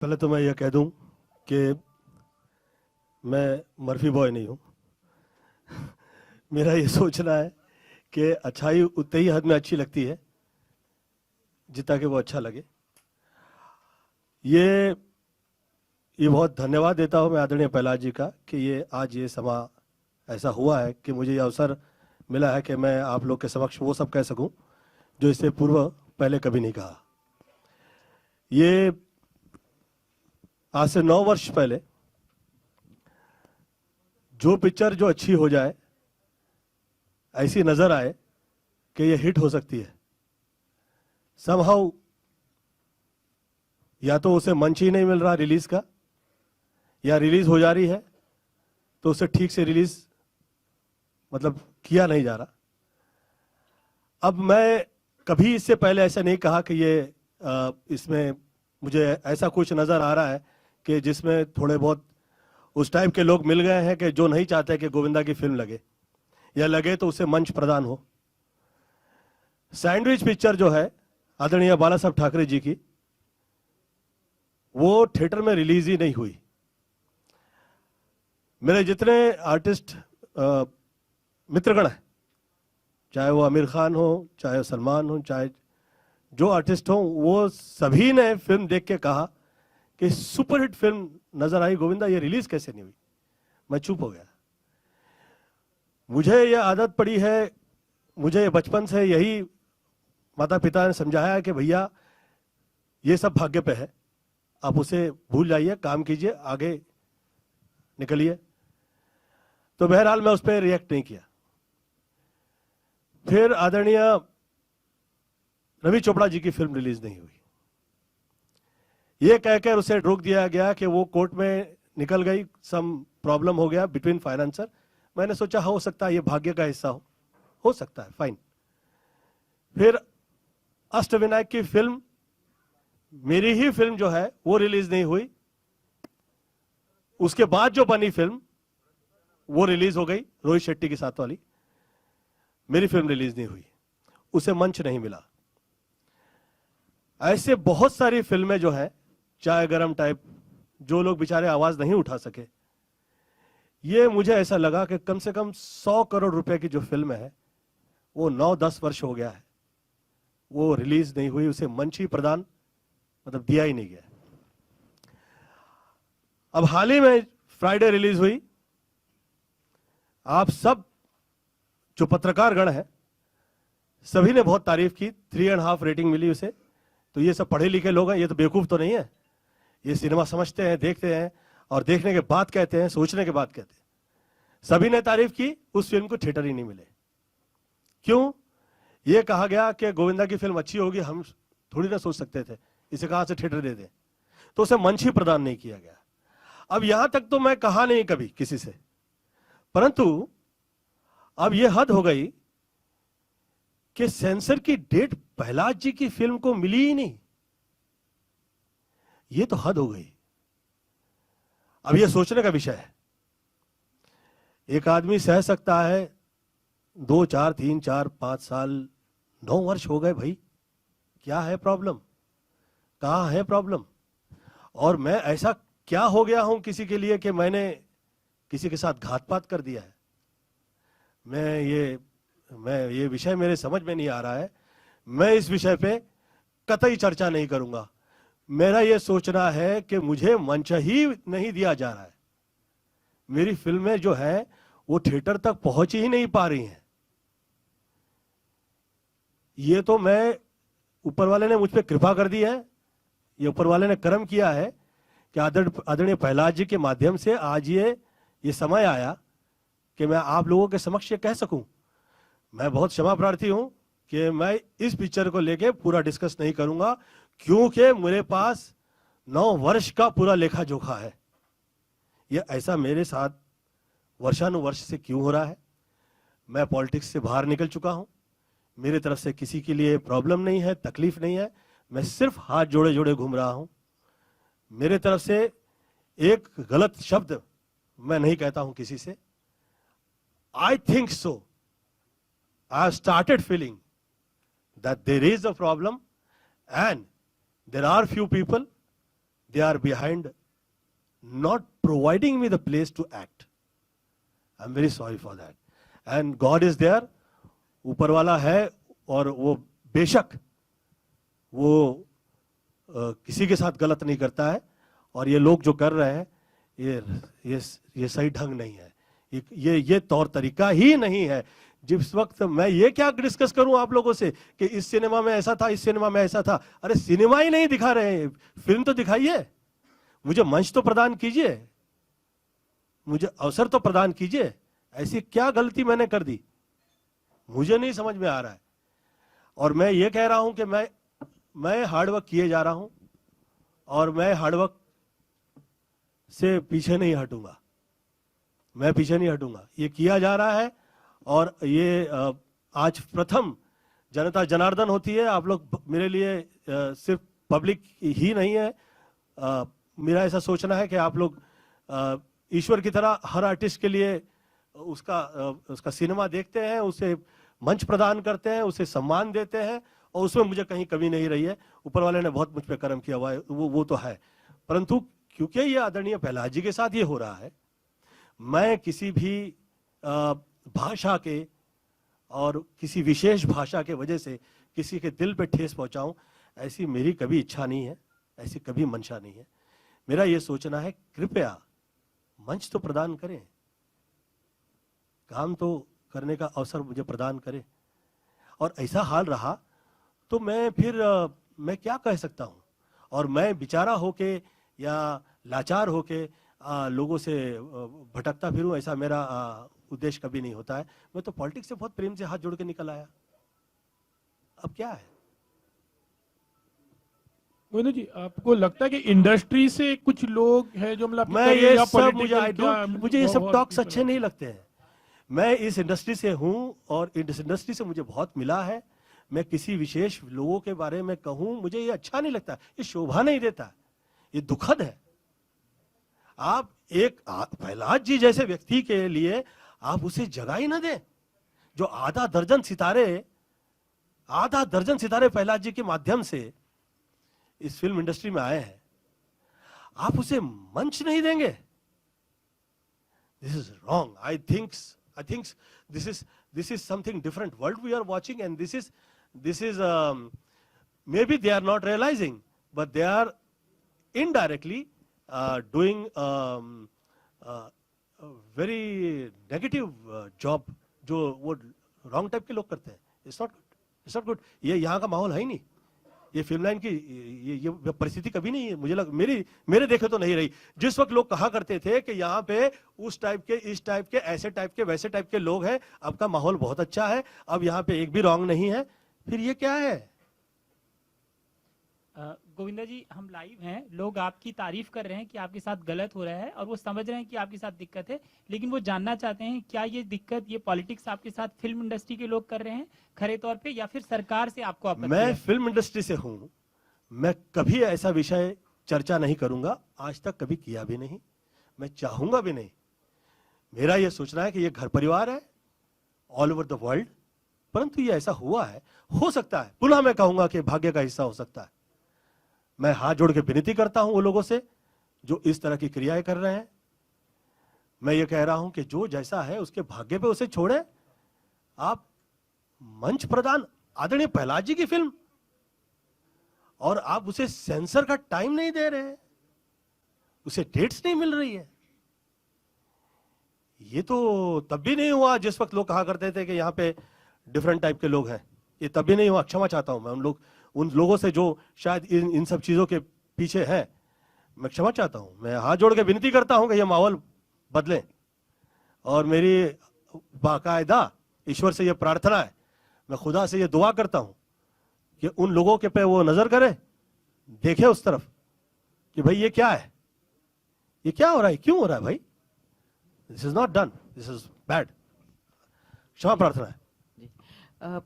पहले तो मैं यह कह दूं कि मैं मर्फी बॉय नहीं हूं। मेरा ये सोचना है कि अच्छाई उतनी ही हद में अच्छी लगती है जितना कि वो अच्छा लगे। ये बहुत धन्यवाद देता हूं मैं आदरणीय प्रहलाद जी का कि ये आज ये समा ऐसा हुआ है कि मुझे ये अवसर मिला है कि मैं आप लोग के समक्ष वो सब कह सकूं जो इससे पूर्व पहले कभी नहीं कहा। ये आज से 9 वर्ष पहले जो पिक्चर जो अच्छी हो जाए, ऐसी नजर आए कि ये हिट हो सकती है, समहाउ या तो उसे मंच ही नहीं मिल रहा रिलीज का, या रिलीज हो जा रही है तो उसे ठीक से रिलीज मतलब किया नहीं जा रहा। अब मैं कभी इससे पहले ऐसा नहीं कहा कि ये इसमें मुझे ऐसा कुछ नजर आ रहा है कि जिसमें थोड़े बहुत उस टाइप के लोग मिल गए हैं कि जो नहीं चाहते कि गोविंदा की फिल्म लगे, या लगे तो उसे मंच प्रदान हो। सैंडविच पिक्चर जो है आदरणीय बाला साहब ठाकरे जी की, वो थिएटर में रिलीज ही नहीं हुई। मेरे जितने आर्टिस्ट मित्रगण हैं, चाहे वो आमिर खान हो, चाहे वो सलमान हो, चाहे जो आर्टिस्ट हो, वो सभी ने फिल्म देख के कहा कि सुपरहिट फिल्म नजर आई गोविंदा, ये रिलीज कैसे नहीं हुई। मैं चुप हो गया। मुझे ये आदत पड़ी है, मुझे बचपन से यही माता पिता ने समझाया है कि भैया ये सब भाग्य पे है, आप उसे भूल जाइए, काम कीजिए, आगे निकलिए। तो बहरहाल मैं उस पर रिएक्ट नहीं किया। फिर आदरणीय रवि चोपड़ा जी की फिल्म रिलीज नहीं हुई, ये कहकर उसे रोक दिया गया कि वो कोर्ट में निकल गई, सम प्रॉब्लम हो गया बिटवीन फाइनेंसर। मैंने सोचा हो सकता है ये भाग्य का हिस्सा हो सकता है, फाइन। फिर अष्टविनायक की फिल्म, मेरी ही फिल्म जो है वो रिलीज नहीं हुई। उसके बाद जो बनी फिल्म वो रिलीज हो गई, रोहित शेट्टी के साथ वाली। मेरी फिल्म रिलीज नहीं हुई, उसे मंच नहीं मिला। ऐसे बहुत सारी फिल्में जो है चाय गरम टाइप, जो लोग बेचारे आवाज नहीं उठा सके, ये मुझे ऐसा लगा कि कम से कम 100 करोड़ रुपए की जो फिल्म है वो 9-10 वर्ष हो गया है, वो रिलीज नहीं हुई, उसे मंच ही प्रदान मतलब दिया ही नहीं गया। अब हाल ही में फ्राइडे रिलीज हुई। आप सब जो पत्रकार गण है सभी ने बहुत तारीफ की, 3.5 रेटिंग मिली उसे। तो ये सब पढ़े लिखे लोग हैं, ये तो बेवकूफ तो नहीं है, ये सिनेमा समझते हैं, देखते हैं, और देखने के बाद कहते हैं, सोचने के बाद कहते हैं। सभी ने तारीफ की, उस फिल्म को थिएटर ही नहीं मिले। क्यों? ये कहा गया कि गोविंदा की फिल्म अच्छी होगी, हम थोड़ी ना सोच सकते थे इसे कहां से थिएटर दे दें, तो उसे मंच ही प्रदान नहीं किया गया। अब यहां तक तो मैं कहा नहीं कभी किसी से, परंतु अब यह हद हो गई कि सेंसर की डेट प्रहलाद जी की फिल्म को मिली ही नहीं। यह तो हद हो गई। अब यह सोचने का विषय है। एक आदमी सह सकता है 2, 4, 3, 4, 5 साल, 9 वर्ष हो गए भाई, क्या है प्रॉब्लम, कहां है प्रॉब्लम? और मैं ऐसा क्या हो गया हूं किसी के लिए कि मैंने किसी के साथ घात-पात कर दिया है? मैं ये विषय मेरे समझ में नहीं आ रहा है। मैं इस विषय पे कतई चर्चा नहीं करूंगा। मेरा ये सोचना है कि मुझे मंच ही नहीं दिया जा रहा है। मेरी फिल्में जो है वो थिएटर तक पहुंच ही नहीं पा रही हैं। ये तो मैं, ऊपर वाले ने मुझ पे कृपा कर दी है, ये ऊपर वाले ने कर्म किया है कि आदरणीय प्रहलाद जी के माध्यम से आज ये समय आया कि मैं आप लोगों के समक्ष ये कह सकूं। मैं बहुत क्षमा प्रार्थी हूं कि मैं इस पिक्चर को लेके पूरा डिस्कस नहीं करूंगा, क्योंकि मेरे पास 9 वर्ष का पूरा लेखा जोखा है। ये ऐसा मेरे साथ वर्षानुवर्ष से क्यों हो रहा है? मैं पॉलिटिक्स से बाहर निकल चुका हूं, मेरी तरफ से किसी के लिए प्रॉब्लम नहीं है, तकलीफ नहीं है। मैं सिर्फ हाथ जोड़े जोड़े घूम रहा हूं। मेरे तरफ से एक गलत शब्द मैं नहीं कहता हूं किसी से। I think so. I have started feeling that there is a problem and there are few people they are behind not providing me the place to act. I'm very sorry for that. And God is there. ऊपर वाला है और वो बेशक वो किसी के साथ गलत नहीं करता है, और ये लोग जो कर रहे हैं ये सही ढंग नहीं है, ये तौर तरीका ही नहीं है। जिस वक्त मैं ये क्या डिस्कस करूं आप लोगों से कि इस सिनेमा में ऐसा था, इस सिनेमा में ऐसा था, अरे सिनेमा ही नहीं दिखा रहे हैं, फिल्म तो दिखाइए, मुझे मंच तो प्रदान कीजिए, मुझे अवसर तो प्रदान कीजिए। ऐसी क्या गलती मैंने कर दी, मुझे नहीं समझ में आ रहा है। और मैं ये कह रहा हूं कि मैं हार्डवर्क किए जा रहा हूं और मैं हार्डवर्क से पीछे नहीं हटूंगा, मैं पीछे नहीं हटूंगा। ये किया जा रहा है और ये आज प्रथम जनता जनार्दन होती है। आप लोग मेरे लिए सिर्फ पब्लिक ही नहीं है, मेरा ऐसा सोचना है कि आप लोग ईश्वर की तरह हर आर्टिस्ट के लिए उसका सिनेमा देखते हैं, उसे मंच प्रदान करते हैं, उसे सम्मान देते हैं, और उसमें मुझे कहीं कमी नहीं रही है। ऊपर वाले ने बहुत मुझ पे कर्म किया हुआ है, वो तो है। परंतु क्योंकि ये आदरणीय प्रहलाद जी के साथ ये हो रहा है, मैं किसी भी भाषा के और किसी विशेष भाषा के वजह से किसी के दिल पे ठेस पहुंचाऊं, ऐसी मेरी कभी इच्छा नहीं है, ऐसी कभी मंशा नहीं है। मेरा ये सोचना है कृपया मंच तो प्रदान करें, काम तो करने का अवसर मुझे प्रदान करें। और ऐसा हाल रहा तो मैं मैं क्या कह सकता हूं, और मैं बेचारा होके या लाचार होके लोगों से भटकता फिरूं, ऐसा मेरा उद्देश्य कभी नहीं होता है। मैं तो पॉलिटिक्स से बहुत प्रेम से हाथ जोड़ के निकल आया, अब क्या है। गोविंद जी, आपको लगता है कि इंडस्ट्री से कुछ लोग हैं जो मतलब मैं ये सब मुझे ये सब टॉक्स अच्छे नहीं लगते हैं। मैं इस इंडस्ट्री से हूं और इस इंडस्ट्री से मुझे बहुत मिला है। मैं किसी विशेष लोगों के बारे में कहूं, मुझे ये अच्छा नहीं लगता, ये शोभा नहीं देता, ये दुखद है। आप एक प्रहलाद जी जैसे व्यक्ति के लिए आप उसे जगह ही ना दें, जो आधा दर्जन सितारे प्रहलाद जी के माध्यम से इस फिल्म इंडस्ट्री में आए हैं, आप उसे मंच नहीं देंगे। This is wrong. I think this is something different world we are watching, and this is maybe they are not realizing, but they are indirectly doing very negative job जो वो wrong type के लोग करते हैं। It's not good। ये यहाँ का माहौल है ही नहीं, ये फिल्म लाइन की ये परिस्थिति कभी नहीं है, मुझे मेरे देखे तो नहीं रही। जिस वक्त लोग कहा करते थे कि यहाँ पे उस टाइप के, इस टाइप के, ऐसे टाइप के, वैसे टाइप के लोग हैं, अब का माहौल बहुत अच्छा है, अब यहाँ पे एक भी रॉन्ग नहीं है, फिर ये क्या है। गोविंदा जी, हम लाइव हैं, लोग आपकी तारीफ कर रहे हैं कि आपके साथ गलत हो रहा है और वो समझ रहे हैं कि आपके साथ दिक्कत है, लेकिन वो जानना चाहते हैं क्या ये दिक्कत, ये पॉलिटिक्स आपके साथ फिल्म इंडस्ट्री के लोग कर रहे हैं खरे तौर पे, या फिर सरकार से आपको आपत्ति है? मैं फिल्म इंडस्ट्री से हूं, मैं कभी ऐसा विषय चर्चा नहीं करूंगा, आज तक कभी किया भी नहीं, मैं चाहूंगा भी नहीं। मेरा यह सोचना है कि ये घर परिवार है ऑल ओवर द वर्ल्ड, परंतु ये ऐसा हुआ है, हो सकता है, पुनः मैं कहूंगा कि भाग्य का हिस्सा हो सकता है। मैं हाथ जोड़ के विनती करता हूं वो लोगों से जो इस तरह की क्रियाएं कर रहे हैं। मैं ये कह रहा हूं कि जो जैसा है उसके भाग्य पे उसे छोड़े। आप मंच प्रदान, आदरणीय प्रहलाद जी की फिल्म, और आप उसे सेंसर का टाइम नहीं दे रहे हैं, उसे डेट्स नहीं मिल रही है। ये तो तब भी नहीं हुआ जिस वक्त लोग कहा करते थे कि यहाँ पे डिफरेंट टाइप के लोग हैं, ये तब भी नहीं हुआ। क्षमा चाहता हूं मैं उन लोगों से जो शायद इन सब चीजों के पीछे हैं, मैं क्षमा चाहता हूं। मैं हाथ जोड़ के विनती करता हूं कि यह माहौल बदले, और मेरी बाकायदा ईश्वर से यह प्रार्थना है, मैं खुदा से यह दुआ करता हूं कि उन लोगों के पे वो नजर करे, देखे उस तरफ कि भाई ये क्या है, ये क्या हो रहा है, क्यों हो रहा है भाई, this is not done, this is bad. क्षमा प्रार्थना है।